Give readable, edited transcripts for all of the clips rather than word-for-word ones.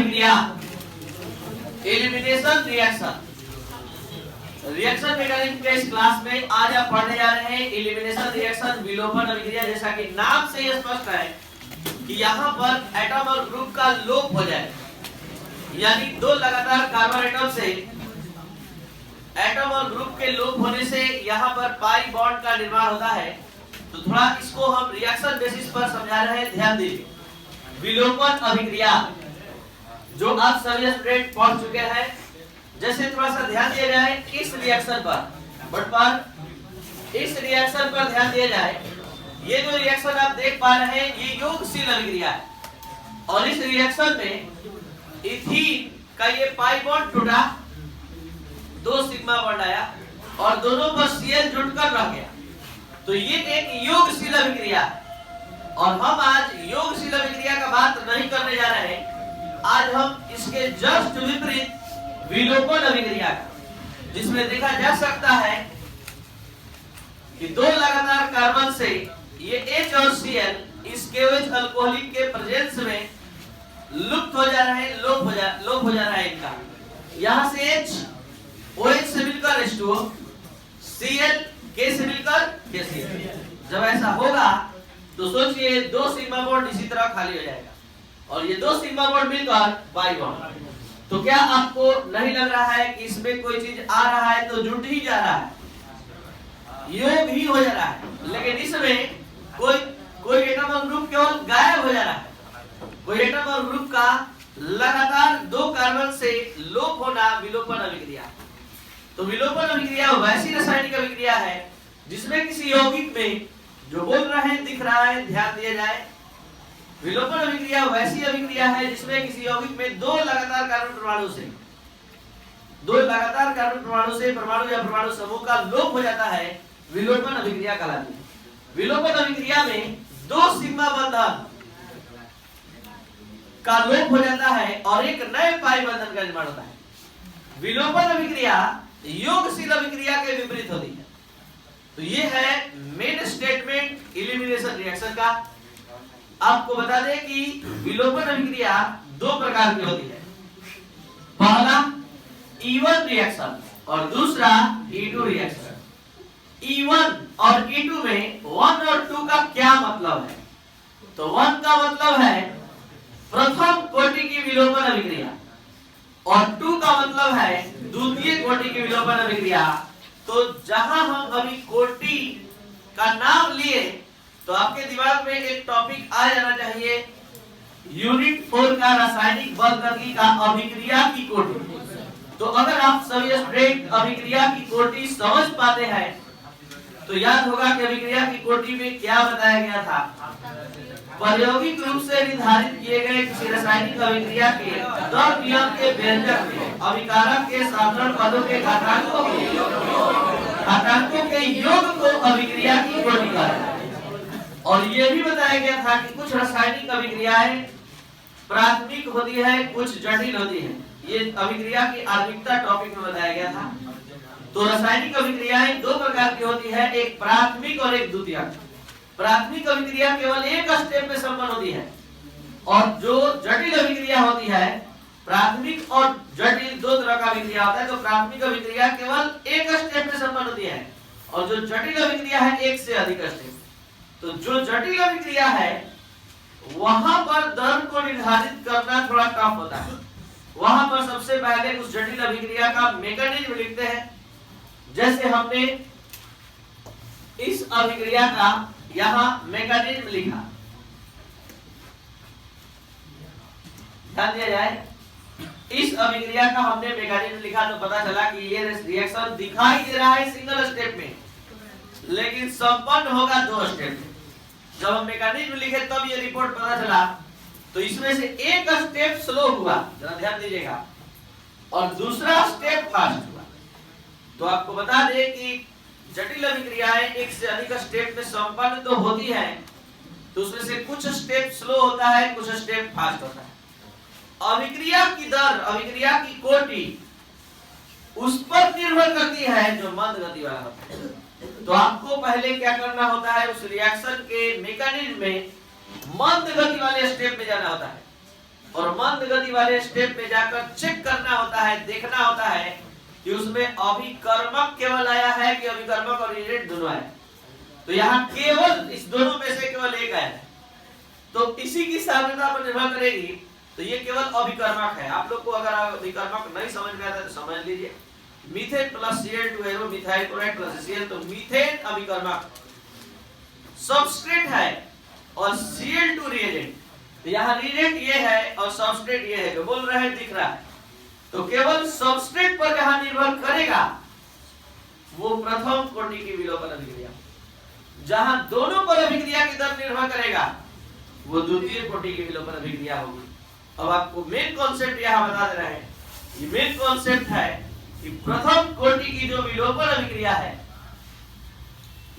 अभिक्रिया, elimination reaction. Reaction mechanism के इस क्लास में आज आप पढ़ने जा रहे हैं एलिमिनेशन रिएक्शन, विलोपन अभिक्रिया। जैसा कि नाम से यह स्पष्ट है कि यहाँ पर एटम और ग्रुप का लोप हो जाए, यानी दो लगातार कार्बन एटम से एटम और ग्रुप के लोप होने से यहाँ पर पाई बॉन्ड का निर्माण होता है। तो थोड़ा इसको हम रिएक्शन बेसिस पर समझा रहे हैं, ध्यान दीजिए। विलोपन अभिक्रिया जो आप सभी स्टूडेंट पढ़ चुके हैं, जैसे थोड़ा सा ध्यान दिया जाए इस रिएक्शन पर, इस रिएक्शन पर ध्यान दिया जाए। ये जो रिएक्शन आप देख पा रहे हैं ये योगशील अभिक्रिया है, और इस रिएक्शन में इथीन का ये पाई बॉन्ड टूटा, दो सिग्मा बॉन्ड आया और दोनों पर Cl जुड़कर रह गया। तो ये एक योगशील अभिक्रिया है, और हम आज योगशील अभिक्रिया का बात नहीं करने जा रहे हैं। आज हम इसके जस्ट विपरीत विलोपन अभिक्रिया का, जिसमें देखा जा सकता है कि दो लगातार कार्बन से ये H और Cl इस KOH अल्कोहलिक के प्रेजेंस में लुप्त हो जा रहे हैं, लोप हो जा रहा है इनका। यहां से H OH से मिलकर H2O, Cl K से मिलकर KCl। जब ऐसा होगा तो सोचिए दो सिग्मा बॉन्ड इसी तरह खाली हो जाएगा, और ये दो सिग्मा बॉन्ड मिलकर पाई बॉन्ड। तो क्या आपको नहीं लग रहा है कि इसमें कोई चीज आ रहा है तो जुट ही जा रहा है, योग ही हो जा रहा है, लेकिन इसमें कोई एटम और ग्रुप केवल गायब हो जा रहा है। कोई एटम और ग्रुप का लगातार दो कार्बन से लोप होना विलोपन अभिक्रिया। तो विलोपन अभिक्रिया वैसी रासायनिक अभिक्रिया है जिसमें किसी यौगिक में, जो बोल रहे हैं दिख रहा है, ध्यान दिया जाए। विलोपन अभिक्रिया वैसी अभिक्रिया है जिसमें किसी यौगिक में दो लगातार कार्बन परमाणु से परमाणु या परमाणु समूह का लोप हो जाता है, विलोपन अभिक्रिया कहलाती है। विलोपन अभिक्रिया में दो सिग्मा बंधन का लोप हो जाता है और एक नए पाई बंधन का निर्माण होता है। विलोपन अभिक्रिया योगशील अभिक्रिया के विपरीत होती है। तो ये है मेन स्टेटमेंट एलिमिनेशन रिएक्शन का। आपको बता दें कि विलोपन अभिक्रिया दो प्रकार की होती है। पहला E1 रिएक्शन और दूसरा E2 रिएक्शन। E1 और E2 में 1 और 2 का क्या मतलब है? तो 1 का मतलब है प्रथम कोटि की विलोपन अभिक्रिया, और 2 का मतलब है द्वितीय कोटि की विलोपन अभिक्रिया। तो जहां हम अभी कोटि का नाम लिए तो आपके दिमाग में एक टॉपिक आ जाना चाहिए, यूनिट 4 का रासायनिक बलगति का अभिक्रिया की कोटि। तो अगर आप सभी स्टूडेंट अभिक्रिया की कोटि समझ पाते हैं तो याद होगा कि अभिक्रिया की कोटि में क्या बताया गया था। प्रायोगिक रूप से निर्धारित किए गए किसी रासायनिक अभिक्रिया के दर नियम के व्यंजक में अभिकारक के साधारण पदों के घातांकों के योग को अभिक्रिया की कोटि कहा जाता है। और ये भी बताया गया था कि कुछ रासायनिक अभिक्रियाएं प्राथमिक होती है, कुछ जटिल होती है। ये अभिक्रिया की आर्मिकता टॉपिक में बताया गया था। तो रासायनिक अभिक्रियाएं दो प्रकार की होती है, एक प्राथमिक और एक द्वितीयक। प्राथमिक अभिक्रिया केवल एक स्टेप में संपन्न होती है, और जो जटिल अभिक्रिया होती है, प्राथमिक और जटिल दो तरह का अभिक्रिया होता है। तो प्राथमिक अभिक्रिया केवल एक स्टेप में संपन्न होती है, और जो जटिल अभिक्रिया है एक से अधिक स्टेप। तो जो जटिल अभिक्रिया है वहां पर दर को निर्धारित करना थोड़ा टफ होता है। वहां पर सबसे पहले उस जटिल अभिक्रिया का मैकेनिज्म लिखते हैं। जैसे हमने इस अभिक्रिया का यहां मैकेनिज्म लिखा, ध्यान दिया जाए, इस अभिक्रिया का हमने मैकेनिज्म लिखा तो पता चला कि ये रिएक्शन दिखाई दे रहा है सिंगल स्टेप में, लेकिन संपन्न होगा दो स्टेप में। जब हम मैकेनिज्म लिखे तब ये रिपोर्ट पता चला। तो इसमें से एक स्टेप स्लो हुआ, जरा ध्यान दीजिएगा, और दूसरा स्टेप फास्ट हुआ। तो आपको बता दें कि जटिल अभिक्रियाएं एक से अधिक स्टेप में संपन्न तो होती है, तो उसमें से कुछ स्टेप स्लो होता है, कुछ स्टेप फास्ट होता है। अभिक्रिया की दर, अभिक्रिया की कोटि उस पर निर्भर करती है जो मंद गति वाला होता है। तो आपको पहले क्या करना होता है, उस रिएक्शन के मैकेनिज्म में मंद गति वाले स्टेप में जाना होता है। और मंद गति वाले स्टेप में जाकर चेक करना होता है, देखना होता है कि उसमें अभिकर्मक केवल आया है कि अभिकर्मक और रिएजेंट दोनों आए। तो यहाँ केवल इस दोनों में से केवल एक आया है, तो इसी की सांद्रता पर निर्भर करेगी। तो ये केवल अभिकर्मक है। आप लोग को अगर अभिकर्मक नहीं समझ में आता तो समझ लीजिए, methane plus Cl2 methyl chloride plus Cl, तो मीथेन अभिकर्मक सबस्ट्रेट है और Cl2 रिएजेंट। तो यहाँ रिएजेंट ये है और सबस्ट्रेट ये है, जो बोल रहे हैं दिख रहा है। तो केवल सबस्ट्रेट पर जहां निर्भर करेगा वो प्रथम कोटि की विलोपन अभिक्रिया, जहां दोनों पर अभिक्रिया की दर निर्भर करेगा वो द्वितीय कोटि की विलोपन अभिक्रिया होगी। अब आपको मेन कॉन्सेप्ट यहाँ बता दे रहे हैं। ये मेन कॉन्सेप्ट है कि प्रथम कोटि की जो विलोपन अभिक्रिया है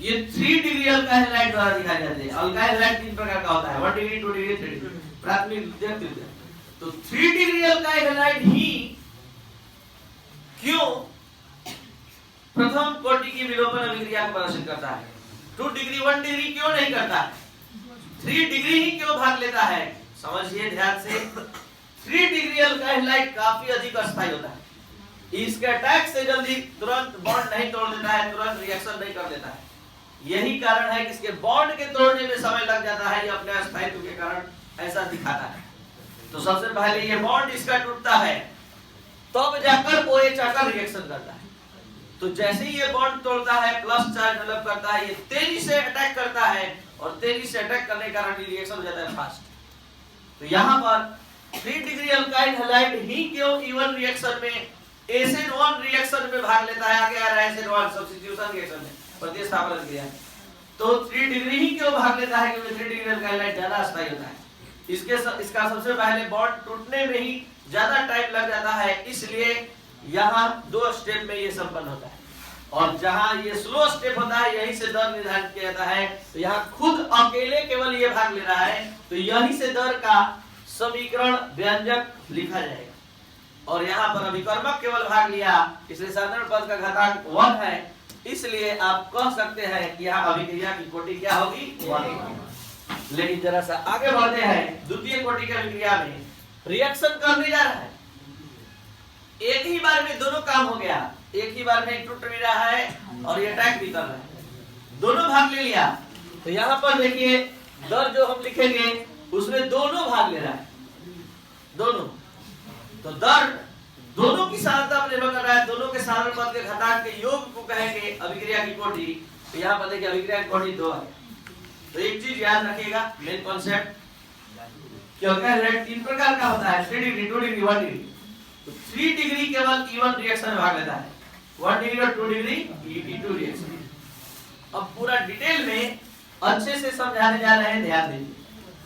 ये 3 डिग्री अल्काइल हैलाइड द्वारा दिखाई जाती है। अल्काइल हैलाइड 3 प्रकार का होता है, 1 डिग्री, 2 डिग्री, 3 डिग्री, प्राथमिक, द्वितीयक, तृतीयक। तो 3 डिग्री अल्काइल हैलाइड ही क्यों प्रथम कोटि की विलोपन अभिक्रिया को प्रदर्शित करता है? 2 डिग्री 1 डिग्री क्यों नहीं करता है? 3 डिग्री ही क्यों भाग लेता है? समझिए ध्यान से, 3 डिग्री अल्काइल हैलाइड काफी अधिक अस्थायी होता है। इसके अटैक से जल्दी तुरंत बॉन्ड नहीं तोड़ देता है, तुरंत रिएक्शन नहीं कर देता है। यही कारण है कि इसके बॉन्ड के तोड़ने में समय लग जाता है। ये अपने अस्थायित्व के कारण ऐसा दिखाता है। तो सबसे पहले ये बॉन्ड इसका टूटता है, तब जाकर OH आकर रिएक्शन करता है। तो जैसे ही ये बॉन्ड तोड़ता है, प्लस चार्ज डेवलप करता है, ये तेजी से अटैक करता है और तेजी से अटैक करने के कारण रिएक्शन हो जाता है फास्ट। तो यहाँ पर 3 डिग्री अल्काइल हैलाइड ही क्यों इवन रिएक्शन में SN1 रिएक्शन में भाग लेता है? आगे आ रहा है SN1 सब्स्टिट्यूशन रिएक्शन में, प्रतिस्थापन क्रिया। तो 3 डिग्री ही क्यों भाग लेता है? क्योंकि 3 डिग्री अल्काइल हैलाइड ज्यादा अस्थायी होता है। इसका सबसे पहले बॉन्ड टूटने में ही ज्यादा टाइम लग जाता है, इसलिए यहाँ 2 स्टेप में ये संपन्न होता है। और जहां ये स्लो स्टेप होता है यहीं से दर निर्धारित किया जाता है। तो यहाँ खुद अकेले केवल ये भाग ले रहा है, तो यहीं से दर का समीकरण व्यंजक लिखा जाएगा। और यहाँ पर अभिकर्मक केवल भाग लिया, इसलिए साधारण पद का घातांक 1 है, इसलिए आप कह सकते हैं कि यहाँ अभिक्रिया की कोटि क्या होगी? 1। लेकिन जरा सा आगे बढ़ते हैं। द्वितीय कोटि की अभिक्रिया में रिएक्शन करने जा रहा है, एक ही बार में दोनों काम हो गया। एक ही बार में टूट भी रहा है और ये अटैक भी कर रहा है, दोनों भाग ले लिया। तो यहाँ पर देखिए दर जो हम लिखेंगे उसमें दोनों भाग ले रहा है, दोनों। तो दर दोनों की सांद्रता पर निर्भर कर रहा है, दोनों के साधारण पद के घातांक के योग को कहेंगे अभिक्रिया की कोटि। तो यहाँ पर देखिए अभिक्रिया की कोटि 2 है। तो एक चीज याद रखिएगा, मेन कॉन्सेप्ट, क्योंकि 3 प्रकार का होता है, 3 डिग्री, 2 डिग्री, 1 डिग्री। तो 3 डिग्री केवल इवन रिएक्शन में भाग लेता है, 1 डिग्री और 2 डिग्री E2 रिएक्शन। अब पूरा डिटेल में अच्छे से समझाने जा रहे हैं, ध्यान दीजिए।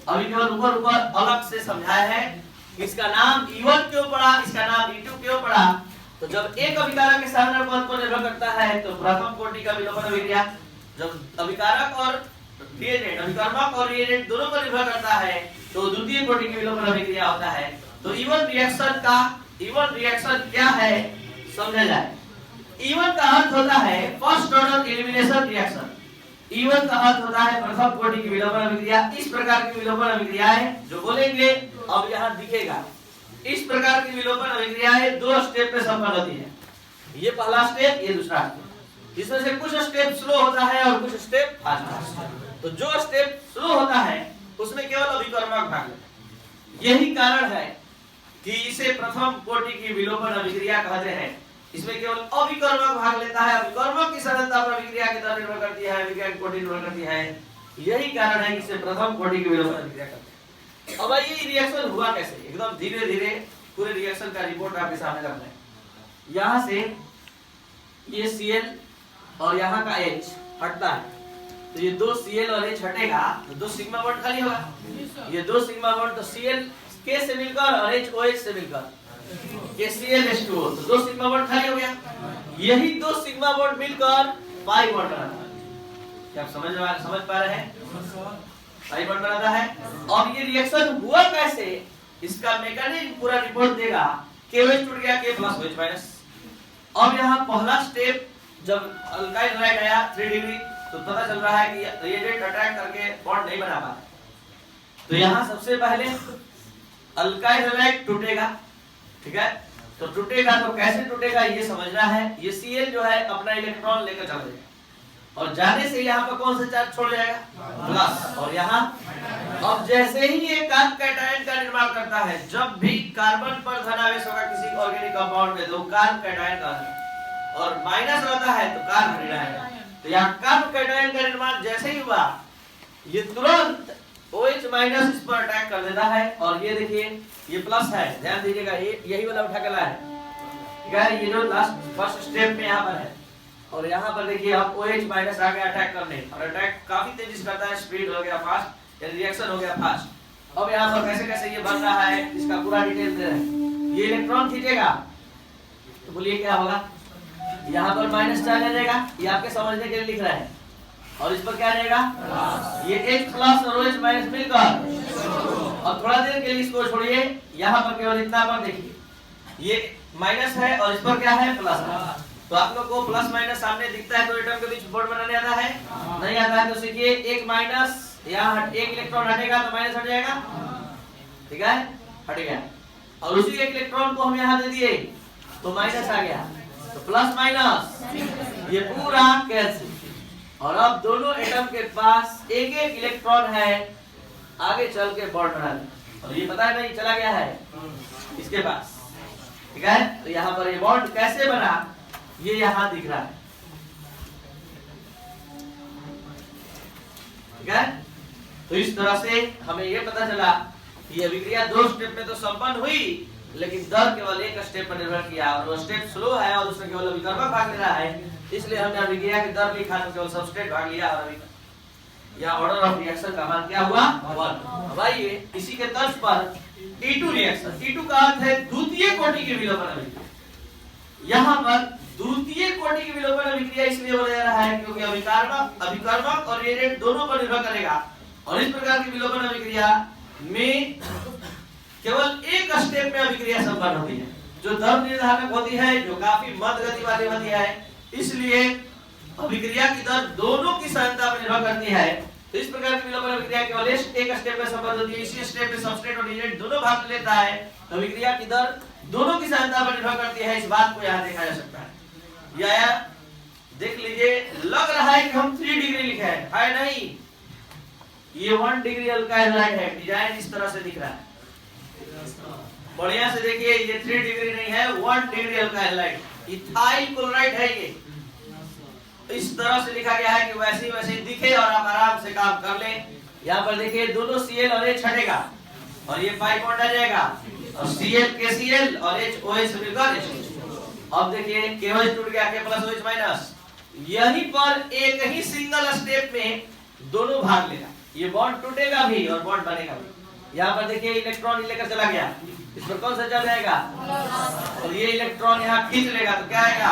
अभी केवल ऊपर अलग से समझाया है। इसका नाम E1 क्यों पड़ा, इसका नाम E2 क्यों पड़ा? तो जब एक अभिकारक के साधारण पद पर निर्भर करता है तो प्रथम कोटि का विलोपन अभिक्रिया, जब अभिकारक और रिएजेंट, अभिकर्मक और रिएजेंट दोनों पर निर्भर करता है तो द्वितीय कोटि की विलोपन अभिक्रिया होता है। तो इवन रिएक्शन क्या है समझा जाए। इवन का अर्थ होता है first order elimination reaction. Even का अर्थ होता है प्रथम कोटि की विलोपन अभिक्रिया। इस प्रकार की विलोपन अभिक्रियाएं जो बोलेंगे अब यहाँ दिखेगा। इस प्रकार की विलोपन अभिक्रियाएं 2 स्टेप पे संपन्न होती है। ये पहला स्टेप, ये दूसरा स्टेप। इसमें से कुछ स्टेप स्लो होता है और कुछ स्टेप फास्ट। तो जो स्टेप स्लो होता है उसमें केवल अभिकर्मक भाग लेता है। यही कारण है कि इसे प्रथम कोटि की विलोपन अभिक्रिया कहते हैं। इसमें केवल अभिकर्मक भाग लेता है। अभिकर्मक की सांद्रता पर अभिक्रिया की दर निर्भर करती है, अभिक्रिया की कोटि निर्भर करती है। यही कारण है कि इसे प्रथम कोटि की विलोपन अभिक्रिया कहते हैं। अब ये रिएक्शन हुआ कैसे? एकदम धीरे धीरे पूरे रिएक्शन का रिपोर्ट आपके सामने रखना है। यहाँ से ये Cl और यहाँ का H हटता है, तो ये 2 Cl और H हटेगा तो 2 सिग्मा बॉन्ड खाली होगा। ये 2 सिग्मा बॉन्ड तो Cl K से मिलकर और H OH से मिलकर KCl2O, तो 2 सिग्मा बॉन्ड खाली हो गया। यही 2 सिग्मा बॉन्ड मिलकर पाई बॉन्ड बनाता है। क्या आप समझ पा रहे हैं? पाई बॉन्ड बनाता है। और ये रिएक्शन हुआ कैसे, इसका मैकेनिज्म पूरा रिपोर्ट देगा। KOH टूट गया, K प्लस OH माइनस। अब यहाँ पहला स्टेप जब अल्काइल हैलाइड आया 3 डिग्री, तो पता चल रहा है कि रिएजेंट अटैक करके बॉन्ड नहीं बना पाता। तो यहाँ सबसे पहले अल्काइल हैलाइड टूटेगा, ठीक है। तो टूटेगा तो कैसे टूटेगा ये समझना है। ये Cl जो है अपना इलेक्ट्रॉन लेकर चला जाएगा और जाने से यहाँ पर कौन सा चार्ज छोड़ जाएगा, प्लस, और यहाँ अब जैसे ही ये कार्ब कैटायन का निर्माण करता है, जब भी कार्बन पर धनावेश होगा किसी ऑर्गेनिक कंपाउंड में तो कार्ब कैटायन का, और माइनस रहता है तो कार्ब ऋण आएगा। तो यहाँ कार्ब कैटायन का निर्माण जैसे ही हुआ, ये तुरंत OH माइनस इस पर अटैक कर देता है, और ये देखिए ये प्लस है, ध्यान दीजिएगा, ये यही वाला उठा के लाया है, ठीक है। ये जो लास्ट फर्स्ट स्टेप में यहाँ पर है, और यहाँ पर देखिए अब OH माइनस आ गया अटैक करने, और अटैक काफी तेजी से करता है, स्पीड हो गया फास्ट, रिएक्शन हो गया फास्ट। अब यहाँ पर कैसे कैसे ये बन रहा है इसका पूरा डिटेल दे रहे हैं। ये इलेक्ट्रॉन खींचेगा तो बोलिए क्या होगा, यहाँ पर माइनस चार्ज आ जाएगा, ये आपके समझने के लिए लिख रहा है, और इस पर क्या रहेगा, ये H प्लस और OH माइनस मिलकर, और थोड़ा देर के लिए इसको छोड़िए, यहाँ पर केवल इतना पर देखिए, ये माइनस है और इस पर क्या है, प्लस है। तो आप लोग को प्लस माइनस सामने दिखता है तो एटम के बीच बॉन्ड बनाने आता है, नहीं आता है तो सीखिए, एक माइनस यहाँ एक इलेक्ट्रॉन हटेगा तो माइनस हट जाएगा, ठीक है, हट गया, और उसी एक इलेक्ट्रॉन को हम यहाँ दे दिए तो माइनस आ गया, तो प्लस माइनस ये पूरा कैंसिल, और अब दोनों एटम के पास एक एक इलेक्ट्रॉन है, आगे चल के बॉन्ड बना ले, और ये पता है नहीं चला गया है इसके पास, ठीक है। तो यहाँ पर ये बॉन्ड कैसे बना ये यहाँ दिख रहा है, ठीक है। तो इस तरह से हमें ये पता चला कि अभिक्रिया 2 स्टेप में तो संपन्न हुई, लेकिन दर केवल एक स्टेप पर निर्भर किया, और वो स्टेप स्लो है और उसमें केवल अभिकर्मक भाग ले रहा है, इसलिए हमने अभिक्रिया की दर लिखा तो केवल सबस्ट्रेट भाग लिया, और या ऑर्डर ऑफ रिएक्शन का मान क्या हुआ 1। अब आइए इसी के तर्ज पर T2 रिएक्शन, T2 का अर्थ है द्वितीय कोटि की विलोपन अभिक्रिया। यहाँ पर द्वितीय कोटि की विलोपन अभिक्रिया इसलिए बोला जा रहा है क्योंकि अभिकर्मक और रिएजेंट दोनों पर निर्भर करेगा, और इस प्रकार की विलोपन अभिक्रिया में केवल एक स्टेप में अभिक्रिया संपन्न होती है, जो दर निर्धारक होती है, जो काफी मद गति वाली होती है, इसलिए अभिक्रिया की दर दोनों की सांद्रता पर निर्भर करती है। तो इस प्रकार की विलोपन अभिक्रिया केवल एक स्टेप में संपन्न होती है, इसी स्टेप में सबस्ट्रेट और रिएजेंट दोनों भाग लेता है, तो अभिक्रिया की दर दोनों की सांद्रता पर निर्भर करती है। इस बात को यहाँ देखा जा सकता है, या देख लीजिए, लग रहा है कि हम 3 डिग्री लिखे है नहीं, ये 1 डिग्री अल्काइल हैलाइड है, डिजाइन इस तरह से दिख रहा है, बढ़िया से देखिए, ये 3 डिग्री नहीं है, 1 degree alkyl halide, ethyl chloride है, ये इस तरह से लिखा गया है कि वैसे वैसे दिखे और आप आराम से काम कर लें। यहाँ पर देखिए दोनों Cl और H हटेगा और ये पाई बॉन्ड आ जाएगा, और Cl KCl और H OH मिलकर H। अब देखिए KOH टूट गया, K प्लस OH माइनस, यहीं पर एक ही सिंगल स्टेप में दोनों भाग लेगा, ये बॉन्ड टूटेगा भी और बॉन्ड बनेगा भी। यहाँ पर देखिए इलेक्ट्रॉन लेकर चला गया, इस पर कौन सा चल जाएगा, और ये इलेक्ट्रॉन यहाँ खींच लेगा तो क्या आएगा,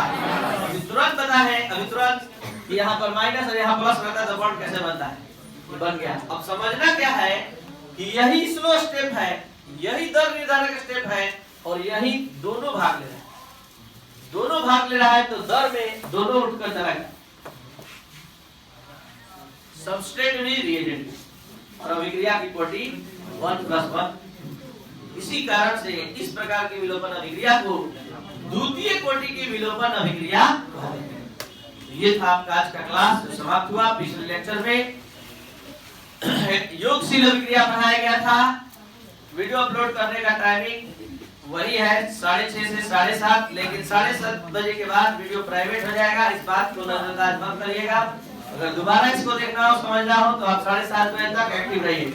अभी तुरंत पता है, अभी तुरंत कि यहाँ पर माइनस और यहाँ प्लस रहता है तो बॉन्ड कैसे बनता है, ये बन गया। अब समझना क्या है कि यही स्लो स्टेप है, यही दर निर्धारक स्टेप है, और यही दोनों भाग ले रहा है, दोनों भाग ले रहा है तो दर में दोनों उठकर चला गया, सबस्ट्रेट भी रिएजेंट, और अभिक्रिया की कोटि 1+1। इसी कारण से इस प्रकार की विलोपन अभिक्रिया को द्वितीय कोटि की विलोपन अभिक्रिया। ये था आपका आज का क्लास जो समाप्त हुआ। पिछले लेक्चर में योगशील अभिक्रिया पढ़ाया गया था। वीडियो अपलोड करने का टाइमिंग वही है 6:30 से 7:30, लेकिन 7:30 बजे के बाद वीडियो प्राइवेट हो जाएगा, इस बात को नजरअंदाज मत करिएगा। अगर दोबारा इसको देखना हो, समझना हो तो आप 7:30 बजे तक एक्टिव रहिए।